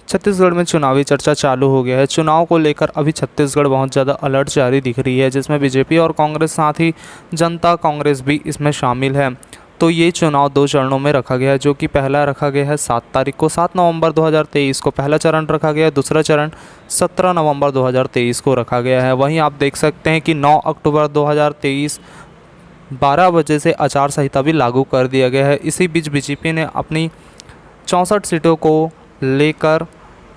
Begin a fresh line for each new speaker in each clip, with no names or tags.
छत्तीसगढ़ में चुनावी चर्चा चालू हो गया है। चुनाव को लेकर अभी छत्तीसगढ़ बहुत ज़्यादा अलर्ट जारी दिख रही है, जिसमें बीजेपी और कांग्रेस साथ ही जनता कांग्रेस भी इसमें शामिल है। तो ये चुनाव 2 चरणों में रखा गया है, जो कि पहला रखा गया है 7 तारीख को, 7 नवंबर 2023 को पहला चरण रखा गया है। दूसरा चरण 17 नवंबर 2023 को रखा गया है। वहीं आप देख सकते हैं कि 9 अक्टूबर 2023 12 बजे से आचार संहिता भी लागू कर दिया गया है। इसी बीच बीजेपी ने अपनी 64 सीटों को लेकर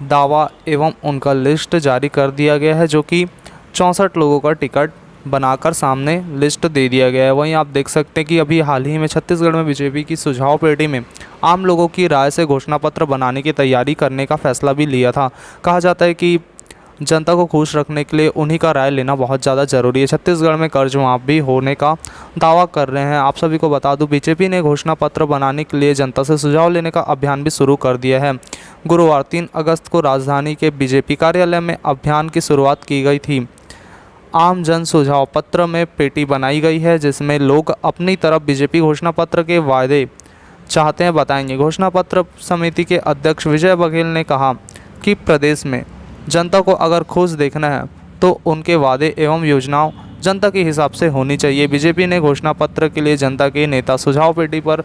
दावा एवं उनका लिस्ट जारी कर दिया गया है, जो कि 64 लोगों का टिकट बनाकर सामने लिस्ट दे दिया गया है। वहीं आप देख सकते हैं कि अभी हाल ही में छत्तीसगढ़ में बीजेपी की सुझाव पेटी में आम लोगों की राय से घोषणा पत्र बनाने की तैयारी करने का फैसला भी लिया था। कहा जाता है कि जनता को खुश रखने के लिए उन्हीं का राय लेना बहुत ज़्यादा ज़रूरी है। छत्तीसगढ़ में कर्ज माफ भी होने का दावा कर रहे हैं। आप सभी को बता दूं, बीजेपी ने घोषणा पत्र बनाने के लिए जनता से सुझाव लेने का अभियान भी शुरू कर दिया है। गुरुवार 3 अगस्त को राजधानी के बीजेपी कार्यालय में अभियान की शुरुआत की गई थी। आम जन सुझाव पत्र में पेटी बनाई गई है, जिसमें लोग अपनी तरफ बीजेपी घोषणा पत्र के वायदे चाहते हैं बताएंगे। घोषणा पत्र समिति के अध्यक्ष विजय बघेल ने कहा कि प्रदेश में जनता को अगर खुश देखना है तो उनके वादे एवं योजनाओं जनता के हिसाब से होनी चाहिए। बीजेपी ने घोषणा पत्र के लिए जनता के नेता सुझाव पेटी पर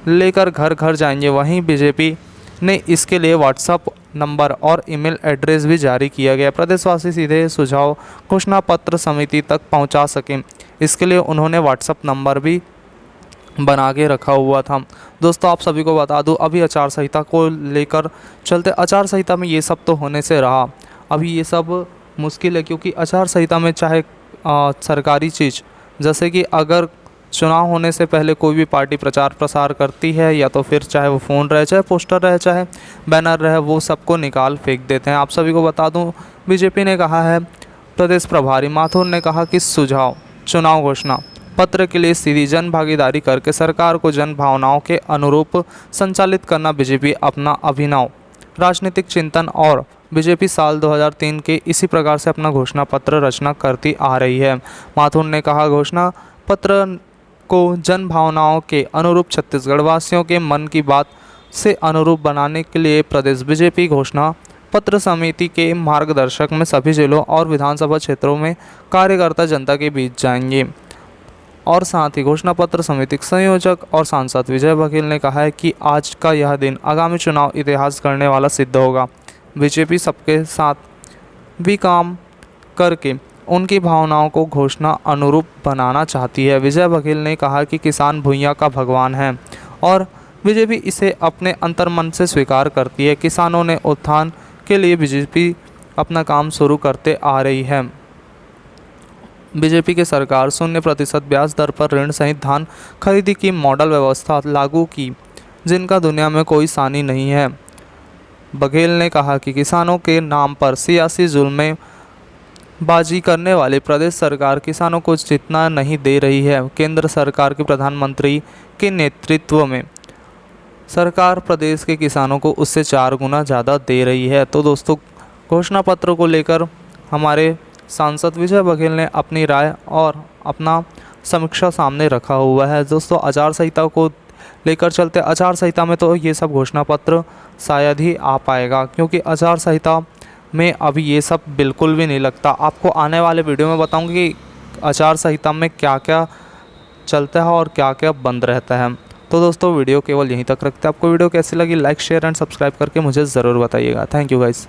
लेकर घर घर जाएंगे। वहीं बीजेपी ने इसके लिए व्हाट्सएप नंबर और ईमेल एड्रेस भी जारी किया गया। प्रदेशवासी सीधे सुझाव घोषणा पत्र समिति तक पहुंचा सकें, इसके लिए उन्होंने व्हाट्सएप नंबर भी बना के रखा हुआ था। दोस्तों, आप सभी को बता दूं, अभी आचार संहिता को लेकर चलते आचार संहिता में ये सब तो होने से रहा, अभी ये सब मुश्किल है, क्योंकि आचार संहिता में चाहे सरकारी चीज़ जैसे कि अगर चुनाव होने से पहले कोई भी पार्टी प्रचार प्रसार करती है, या तो फिर चाहे वो फ़ोन रहे, चाहे पोस्टर रहे, चाहे बैनर रहे, वो सबको निकाल फेंक देते हैं। आप सभी को बता दूं, बीजेपी ने कहा है, प्रदेश प्रभारी माथुर ने कहा कि सुझाव चुनाव घोषणा पत्र के लिए सीधी जन भागीदारी करके सरकार को जन भावनाओं के अनुरूप संचालित करना बीजेपी अपना अभिनव राजनीतिक चिंतन और बीजेपी साल 2003 के इसी प्रकार से अपना घोषणा पत्र रचना करती आ रही है। माथुर ने कहा, घोषणा पत्र को जन भावनाओं के अनुरूप छत्तीसगढ़ वासियों के मन की बात से अनुरूप बनाने के लिए प्रदेश बीजेपी घोषणा पत्र समिति के मार्गदर्शक में सभी जिलों और विधानसभा क्षेत्रों में कार्यकर्ता जनता के बीच जाएंगे। और साथ ही घोषणा पत्र समिति के संयोजक और सांसद विजय बघेल ने कहा है कि आज का यह दिन आगामी चुनाव इतिहास करने वाला सिद्ध होगा। बीजेपी सबके साथ भी काम करके उनकी भावनाओं को घोषणा अनुरूप बनाना चाहती है। विजय बघेल ने कहा कि किसान भुइयां का भगवान है और बीजेपी इसे अपने अंतर्मन से स्वीकार करती है। किसानों ने उत्थान के लिए बीजेपी अपना काम शुरू करते आ रही है। बीजेपी की सरकार 0% ब्याज दर पर ऋण सहित धान खरीदी की मॉडल व्यवस्था लागू की, जिनका दुनिया में कोई सानी नहीं है। बघेल ने कहा कि किसानों के नाम पर सियासी जुल्में बाजी करने वाली प्रदेश सरकार किसानों को जितना नहीं दे रही है। केंद्र सरकार के प्रधानमंत्री के नेतृत्व में सरकार प्रदेश के किसानों को उससे 4 गुना ज़्यादा दे रही है। तो दोस्तों, घोषणा पत्र को लेकर हमारे सांसद विजय बघेल ने अपनी राय और अपना समीक्षा सामने रखा हुआ है। दोस्तों, आचार संहिता को लेकर चलते आचार संहिता में तो ये सब घोषणा पत्र शायद ही आ पाएगा, क्योंकि आचार संहिता में अभी ये सब बिल्कुल भी नहीं लगता। आपको आने वाले वीडियो में बताऊंगी कि आचार संहिता में क्या क्या चलता है और क्या क्या बंद रहता है। तो दोस्तों, वीडियो केवल यहीं तक रखते हैं। आपको वीडियो कैसी लगी, लाइक शेयर एंड सब्सक्राइब करके मुझे ज़रूर बताइएगा। Thank you guys.